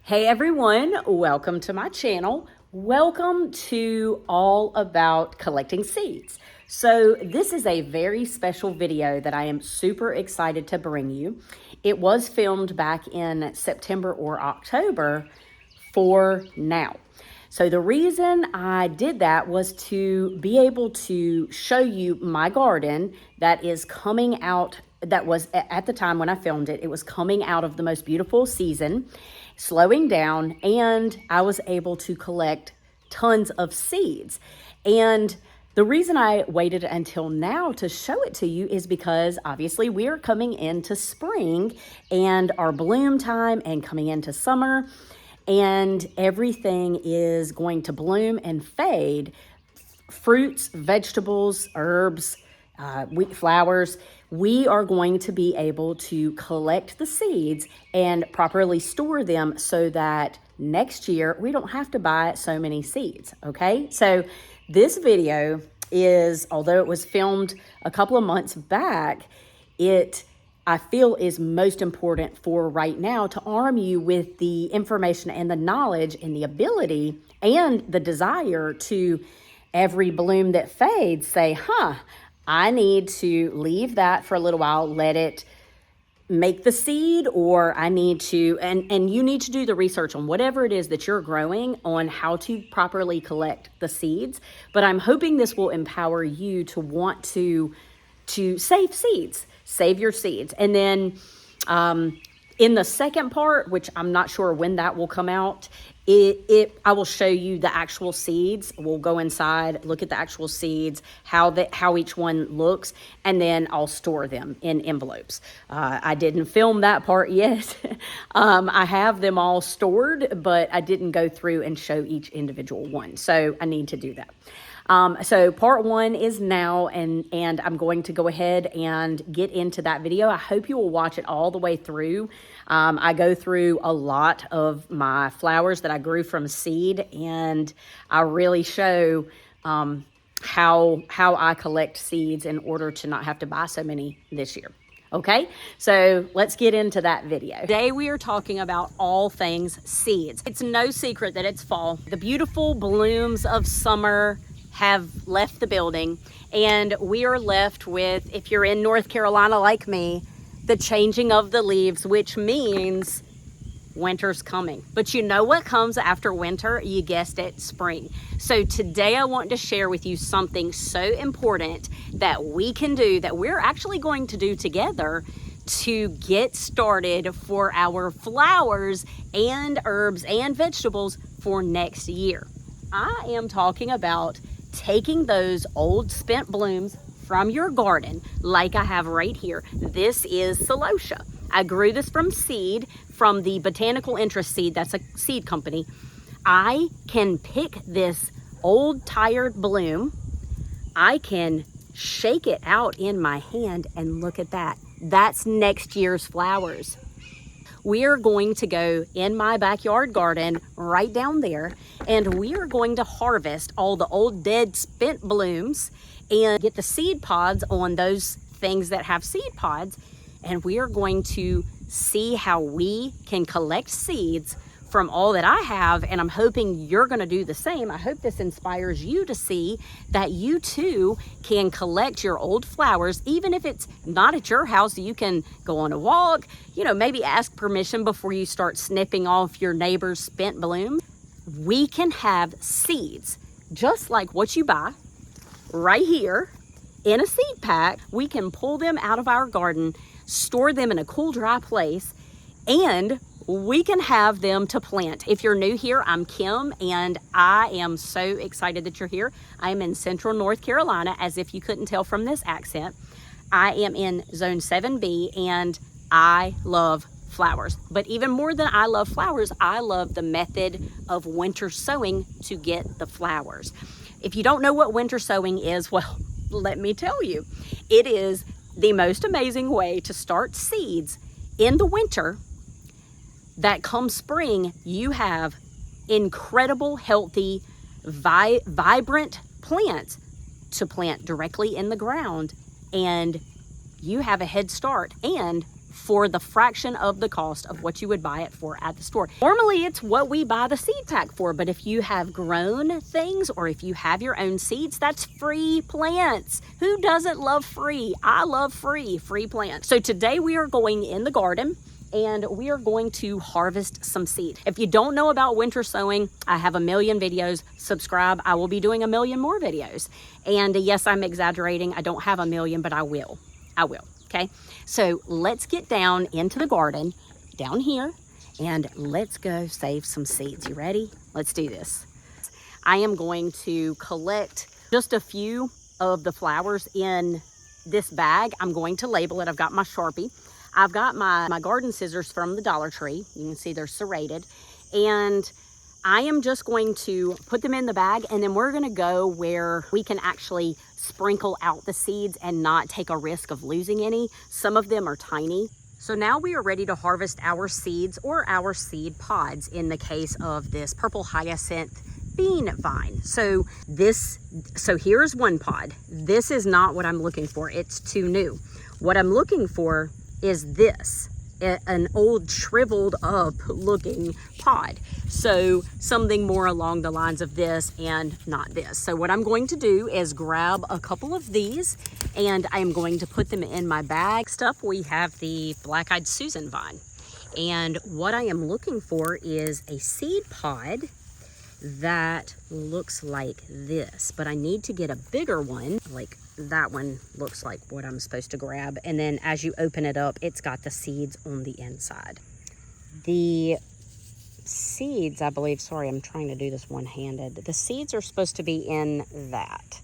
Hey everyone, welcome to my channel. Welcome to All About Collecting Seeds. So this is a very special video that I am super excited to bring you. It was filmed back in September or October for now. So the reason I did that was to be able to show you my garden that is coming out, that was at the time when I filmed it, it was coming out of the most beautiful season, slowing down, and I was able to collect tons of seeds. And the reason I waited until now to show it to you is because obviously we are coming into spring and our bloom time and coming into summer, and everything is going to bloom and fade. Fruits, vegetables, herbs, flowers. We are going to be able to collect the seeds and properly store them so that next year we don't have to buy so many seeds, okay? So this video is, although it was filmed a couple of months back, I feel is most important for right now to arm you with the information and the knowledge and the ability and the desire to, every bloom that fades, say, I need to leave that for a little while, let it make the seed, or I need to, and you need to do the research on whatever it is that you're growing on how to properly collect the seeds. But I'm hoping this will empower you to want to save seeds, save your seeds. And then in the second part, which I'm not sure when that will come out, I will show you the actual seeds. We'll go inside, look at the actual seeds, how each one looks, and then I'll store them in envelopes. I didn't film that part yet. I have them all stored, but I didn't go through and show each individual one. So I need to do that. So part one is now, and I'm going to go ahead and get into that video. I hope you will watch it all the way through. I go through a lot of my flowers that I grew from seed, and I really show how I collect seeds in order to not have to buy so many this year. Okay, so let's get into that video. Today we are talking about all things seeds. It's no secret that it's fall. The beautiful blooms of summer have left the building, and we are left with, if you're in North Carolina like me, the changing of the leaves, which means winter's coming. But you know what comes after winter? You guessed it, spring. So today I want to share with you something so important that we can do, that we're actually going to do together to get started for our flowers and herbs and vegetables for next year. I am talking about taking those old spent blooms from your garden, like I have right here. This is Celosia. I grew this from seed, from the Botanical Interest Seed. That's a seed company. I can pick this old tired bloom. I can shake it out in my hand, and look at that. That's next year's flowers. We are going to go in my backyard garden right down there, and we are going to harvest all the old dead spent blooms and get the seed pods on those things that have seed pods, and we are going to see how we can collect seeds from all that I have, and I'm hoping you're going to do the same. I hope this inspires you to see that you too can collect your old flowers, even if it's not at your house. You can go on a walk, maybe ask permission before you start snipping off your neighbor's spent bloom. We can have seeds, just like what you buy right here in a seed pack. We can pull them out of our garden, store them in a cool, dry place, and we can have them to plant. If you're new here, I'm Kim, and I am so excited that you're here. I am in Central North Carolina, as if you couldn't tell from this accent. I am in Zone 7B, and I love flowers. But even more than I love flowers, I love the method of winter sowing to get the flowers. If you don't know what winter sowing is, well, let me tell you. It is the most amazing way to start seeds in the winter, that come spring, you have incredible, healthy, vibrant plants to plant directly in the ground, and you have a head start. And for the fraction of the cost of what you would buy it for at the store. Normally it's what we buy the seed pack for, but if you have grown things or if you have your own seeds, that's free plants. Who doesn't love free? I love free plants. So today we are going in the garden and we are going to harvest some seed. If you don't know about winter sowing, I have a million videos. Subscribe. I will be doing a million more videos. And yes, I'm exaggerating. I don't have a million, but I will. Okay. So let's get down into the garden down here and let's go save some seeds. You ready? Let's do this. I am going to collect just a few of the flowers in this bag. I'm going to label it. I've got my Sharpie. I've got my garden scissors from the Dollar Tree. You can see they're serrated. And I am just going to put them in the bag and then we're gonna go where we can actually sprinkle out the seeds and not take a risk of losing any. Some of them are tiny. So now we are ready to harvest our seeds or our seed pods in the case of this purple hyacinth bean vine. So here's one pod. This is not what I'm looking for. It's too new. What I'm looking for is this, an old shriveled up looking pod. So something more along the lines of this and not this. So what I'm going to do is grab a couple of these and I'm going to put them in my bag. Next up we have the Black-Eyed Susan vine. And what I am looking for is a seed pod that looks like this, but I need to get a bigger one. Like that one looks like what I'm supposed to grab. And then as you open it up, it's got the seeds on the inside. The seeds, I believe, sorry, I'm trying to do this one-handed. The seeds are supposed to be in that.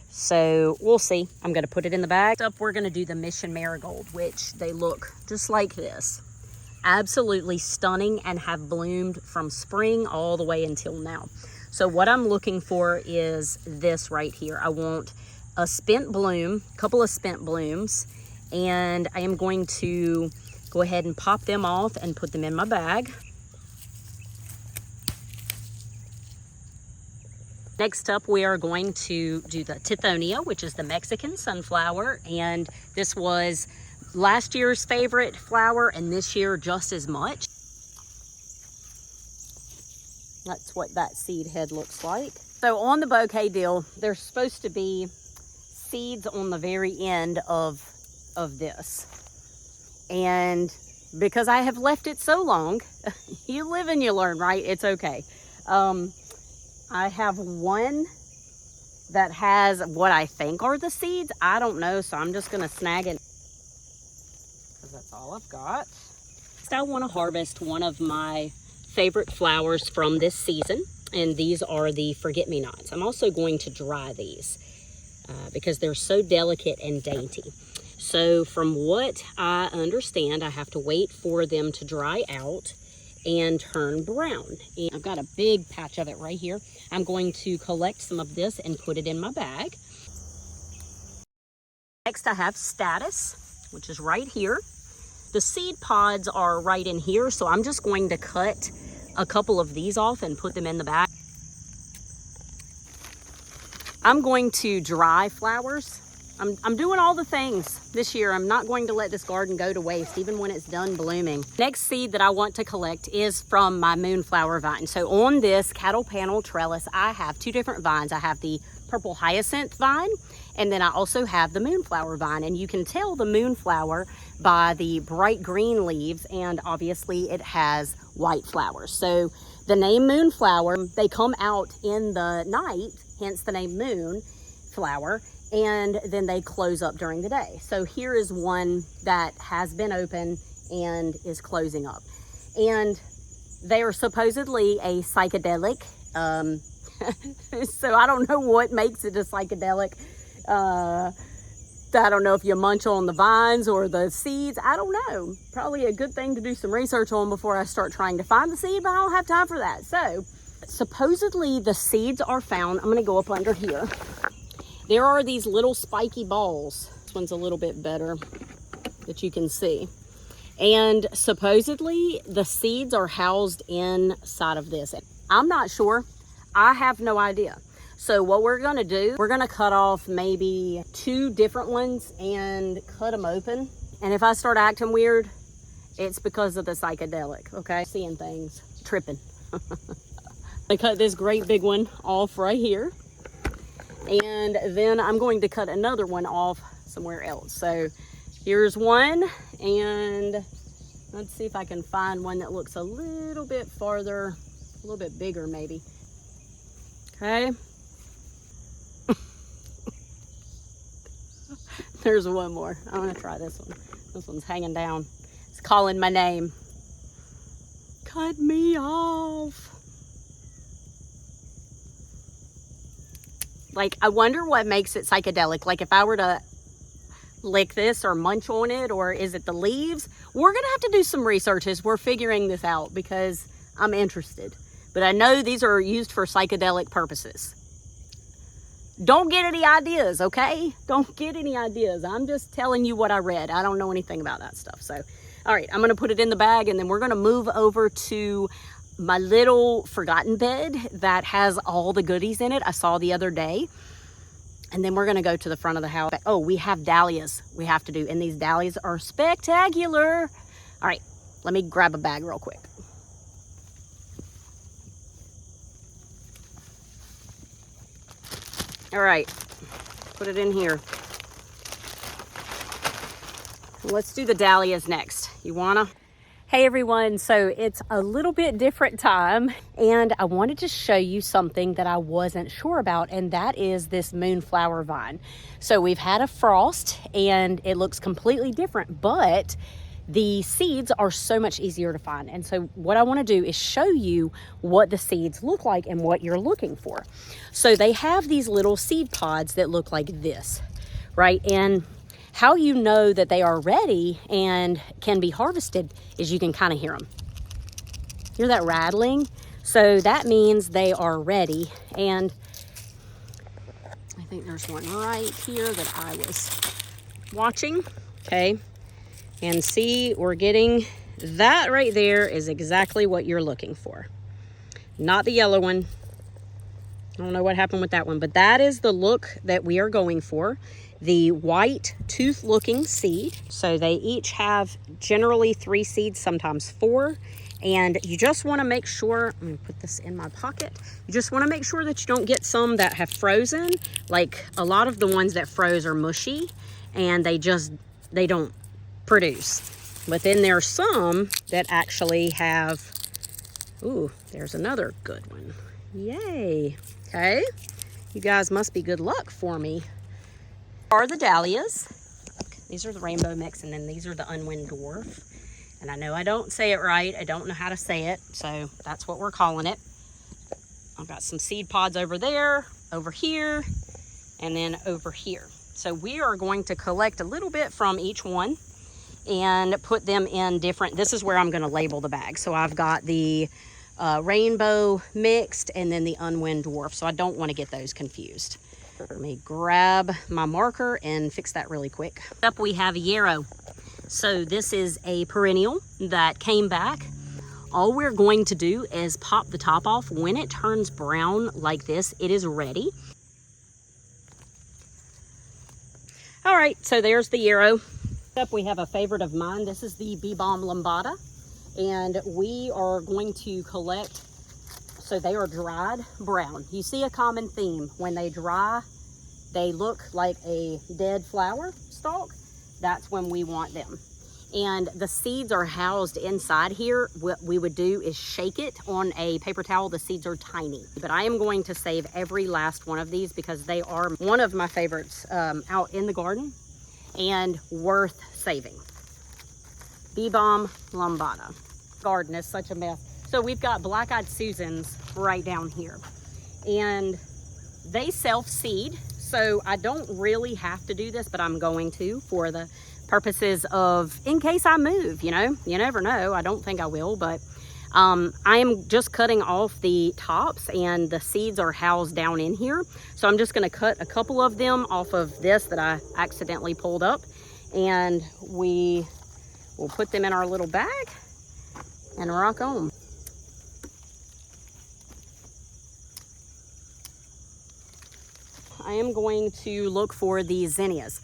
So we'll see. I'm going to put it in the bag. Next up, we're going to do the Mission Marigold, which they look just like this. Absolutely stunning and have bloomed from spring all the way until now. So what I'm looking for is this right here. I want a spent bloom, a couple of spent blooms, and I am going to go ahead and pop them off and put them in my bag. Next up, we are going to do the Tithonia, which is the Mexican sunflower, and this was last year's favorite flower and this year just as much. That's what that seed head looks like. So on the bouquet deal, there's supposed to be seeds on the very end of this. And because I have left it so long, you live and you learn, right? It's okay. I have one that has what I think are the seeds. I don't know, so I'm just gonna snag it. That's all I've got. Next, I want to harvest one of my favorite flowers from this season, and these are the forget-me-nots. I'm also going to dry these because they're so delicate and dainty. So from what I understand, I have to wait for them to dry out and turn brown. And I've got a big patch of it right here. I'm going to collect some of this and put it in my bag. Next, I have Status, which is right here. The seed pods are right in here, so I'm just going to cut a couple of these off and put them in the bag. I'm going to dry flowers. I'm doing all the things this year. I'm not going to let this garden go to waste, even when it's done blooming. Next seed that I want to collect is from my moonflower vine. So on this cattle panel trellis, I have two different vines. I have the purple hyacinth vine, and then I also have the moonflower vine. And you can tell the moonflower by the bright green leaves, and obviously it has white flowers. So the name moonflower, they come out in the night, hence the name moonflower, and then they close up during the day. So here is one that has been open and is closing up. And they are supposedly a psychedelic. So I don't know what makes it a psychedelic. I don't know if you munch on the vines or the seeds. I don't know. Probably a good thing to do some research on before I start trying to find the seed, but I don't have time for that. So supposedly the seeds are found. I'm going to go up under here. There are these little spiky balls. This one's a little bit better that you can see. And supposedly the seeds are housed inside of this. I'm not sure. I have no idea. So what we're gonna do, we're gonna cut off maybe 2 different ones and cut them open. And if I start acting weird, It's because of the psychedelic, okay? Seeing things, tripping. I cut this great big one off right here. And then I'm going to cut another one off somewhere else. So here's one, and let's see if I can find one that looks a little bit farther, a little bit bigger maybe. Okay. There's one more. I'm gonna try this one. This one's hanging down. It's calling my name. Cut me off. Like, I wonder what makes it psychedelic. Like, if I were to lick this or munch on it, or is it the leaves? We're gonna have to do some research as we're figuring this out, because I'm interested. But I know these are used for psychedelic purposes. Don't get any ideas, okay? Don't get any ideas. I'm just telling you what I read. I don't know anything about that stuff. So, all right, I'm gonna put it in the bag, and then we're gonna move over to my little forgotten bed that has all the goodies in it I saw the other day. And then we're gonna go to the front of the house. Oh, we have dahlias we have to do, and these dahlias are spectacular. All right, let me grab a bag real quick. All right, put it in here. Let's do the dahlias next. You wanna? Hey everyone, so it's a little bit different time, and I wanted to show you something that I wasn't sure about, and that is this moonflower vine. So we've had a frost and it looks completely different, but the seeds are so much easier to find. And so what I want to do is show you what the seeds look like and what you're looking for. So they have these little seed pods that look like this, right? And how you know that they are ready and can be harvested is you can kind of hear them. Hear that rattling? So that means they are ready. And I think there's one right here that I was watching. Okay. And see, we're getting that right there is exactly what you're looking for. Not the yellow one. I don't know what happened with that one, but that is the look that we are going for. The white tooth looking seed. So they each have generally 3 seeds, sometimes 4. And you just want to make sure, I'm going to put this in my pocket. You just want to make sure that you don't get some that have frozen. Like a lot of the ones that froze are mushy and they don't produce. But then there's some that actually have, ooh, there's another good one. Yay. Okay. You guys must be good luck for me. Are the dahlias. These are the rainbow mix, and then these are the unwind dwarf. And I know I don't say it right. I don't know how to say it, so that's what we're calling it. I've got some seed pods over there, over here, and then over here. So we are going to collect a little bit from each one and put them in different, this is where I'm going to label the bag. So I've got the rainbow mixed and then the unwind dwarf, so I don't want to get those confused. Let me grab my marker and fix that really quick. Up we have yarrow. So this is a perennial that came back. All we're going to do is pop the top off. When it turns brown like this, it is ready. All right, so there's the yarrow. Up we have a favorite of mine. This is the Bee Balm lambada, and we are going to collect. So they are dried brown. You see a common theme. When they dry, they look like a dead flower stalk. That's when we want them. And the seeds are housed inside here. What we would do is shake it on a paper towel. The seeds are tiny. But I am going to save every last one of these because they are one of my favorites out in the garden and worth saving. Bee Balm lambada. Garden is such a mess. So we've got black-eyed Susans right down here, and they self-seed. So I don't really have to do this, but I'm going to for the purposes of, in case I move, you know, you never know. I don't think I will, but I am just cutting off the tops, and the seeds are housed down in here. So I'm just going to cut a couple of them off of this that I accidentally pulled up, and we will put them in our little bag and rock on. I am going to look for the zinnias.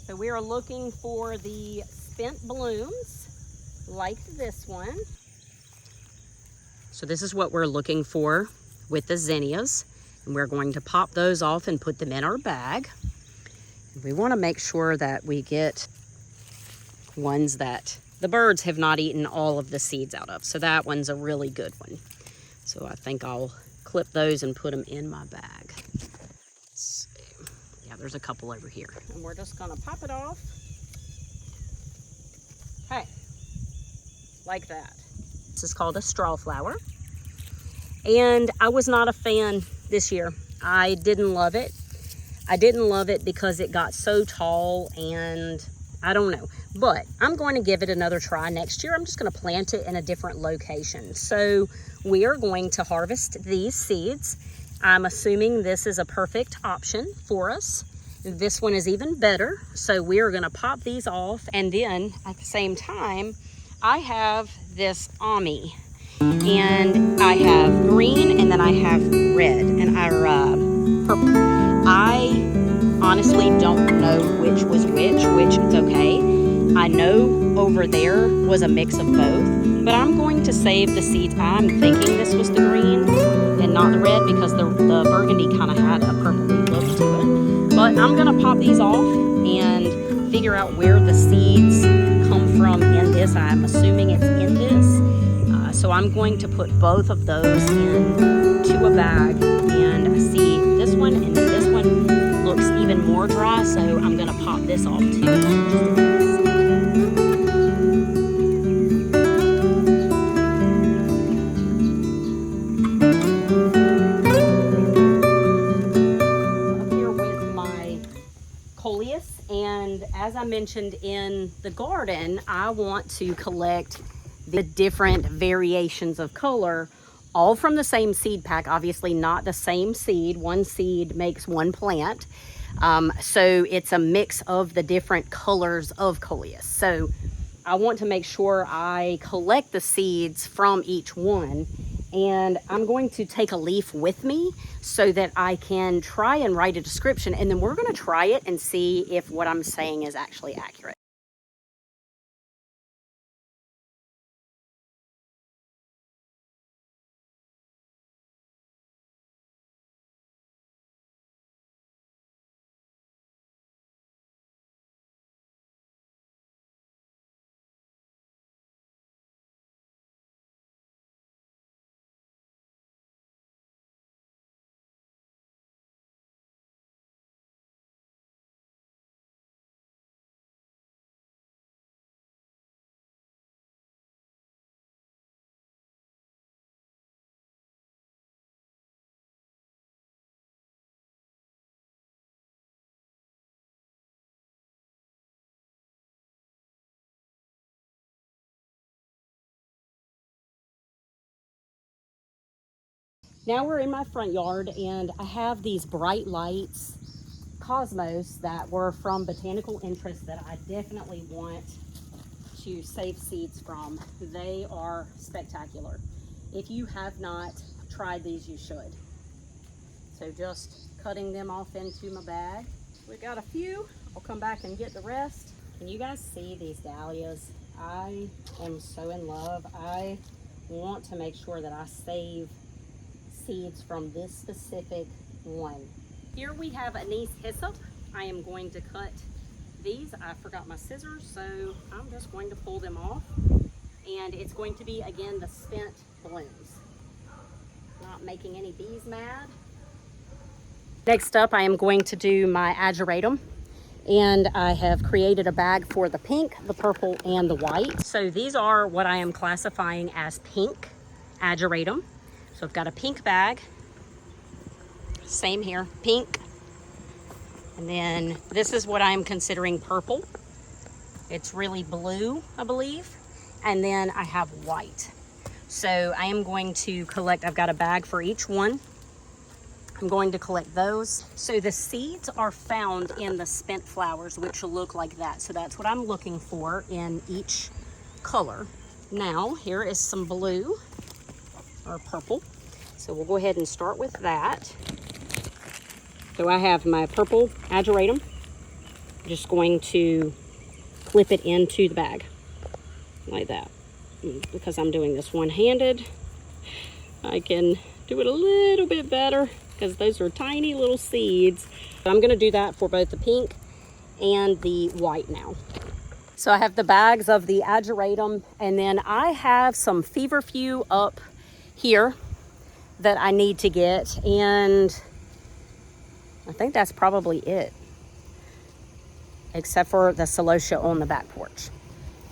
So we are looking for the spent blooms. like this one. So this is what we're looking for with the zinnias. And we're going to pop those off and put them in our bag. We want to make sure that we get ones that the birds have not eaten all of the seeds out of. So that one's a really good one. So I think I'll clip those and put them in my bag. Let's see. Yeah, there's a couple over here. And we're just gonna pop it off. Hey, like that. This is called a straw flower. And I was not a fan this year. I didn't love it. I didn't love it because it got so tall and I don't know. But I'm going to give it another try next year. I'm just going to plant it in a different location. So we are going to harvest these seeds. I'm assuming this is a perfect option for us. This one is even better. So we are going to pop these off. And then at the same time, I have this Ami. And I have green and then I have red and purple. I honestly don't know which was which it's okay. I know over there was a mix of both, but I'm going to save the seeds. I'm thinking this was the green and not the red because the burgundy kind of had a purpley look to it. But I'm gonna pop these off and figure out where the seeds come from in this. I'm assuming it's in this. So I'm going to put both of those into a bag and see this one and then this one looks even more dry. So I'm gonna pop this off too. And as I mentioned in the garden, I want to collect the different variations of color, all from the same seed pack, obviously not the same seed. One seed makes one plant. So it's a mix of the different colors of coleus. So I want to make sure I collect the seeds from each one. And I'm going to take a leaf with me so that I can try and write a description. And then we're going to try it and see if what I'm saying is actually accurate. Now we're in my front yard and I have these bright lights, Cosmos, that were from Botanical Interest that I definitely want to save seeds from. They are spectacular. If you have not tried these, you should. So just cutting them off into my bag. We've got a few. I'll come back and get the rest. Can you guys see these dahlias? I am so in love. I want to make sure that I save seeds from this specific one. Here we have anise hyssop. I am going to cut these. I forgot my scissors, so I'm just going to pull them off. And it's going to be, again, the spent blooms. Not making any bees mad. Next up, I am going to do my ageratum. And I have created a bag for the pink, the purple, and the white. So these are what I am classifying as pink ageratum. So I've got a pink bag, same here, pink. And then this is what I'm considering purple. It's really blue, I believe. And then I have white. So I am going to collect, I've got a bag for each one. I'm going to collect those. So the seeds are found in the spent flowers, which will look like that. So that's what I'm looking for in each color. Now, here is some blue. Or purple. So we'll go ahead and start with that. So I have my purple ageratum. I'm just going to clip it into the bag like that. because I'm doing this one-handed, I can do it a little bit better because those are tiny little seeds. I'm gonna do that for both the pink and the white now. So I have the bags of the ageratum, and then I have some feverfew up here that I need to get, and I think that's probably it, except for the celosia on the back porch.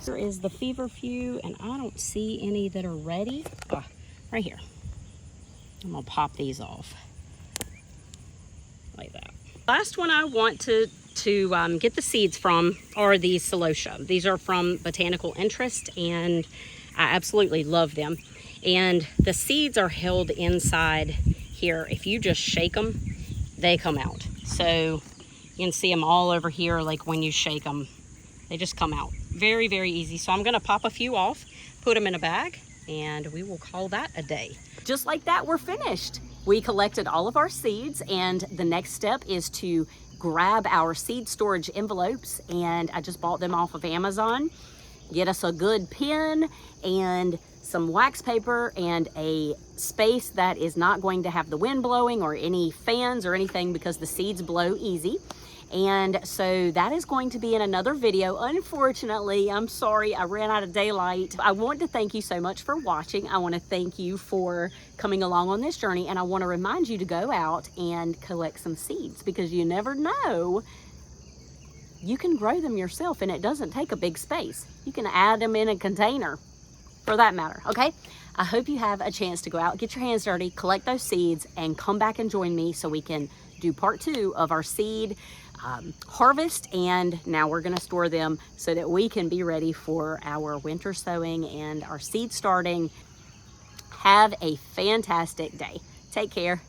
There is the feverfew, and I don't see any that are ready. Oh, right here. I'm gonna pop these off like that. Last one I want to get the seeds from are the celosia. These are from Botanical Interest, and I absolutely love them. And the seeds are held inside here. If you just shake them, they come out. So you can see them all over here, like when you shake them, they just come out. Very, very easy. So I'm gonna pop a few off, put them in a bag, and we will call that a day. Just like that, we're finished. We collected all of our seeds, and the next step is to grab our seed storage envelopes, and I just bought them off of Amazon. Get us a good pin and some wax paper and a space that is not going to have the wind blowing or any fans or anything, because the seeds blow easy. And so that is going to be in another video. Unfortunately, I'm sorry, I ran out of daylight. I want to thank you so much for watching. I want to thank you for coming along on this journey, and I want to remind you to go out and collect some seeds, because you never know, you can grow them yourself, and it doesn't take a big space. You can add them in a container, for that matter, okay? I hope you have a chance to go out, get your hands dirty, collect those seeds, and come back and join me so we can do part 2 of our seed harvest. And now we're gonna store them so that we can be ready for our winter sowing and our seed starting. Have a fantastic day. Take care.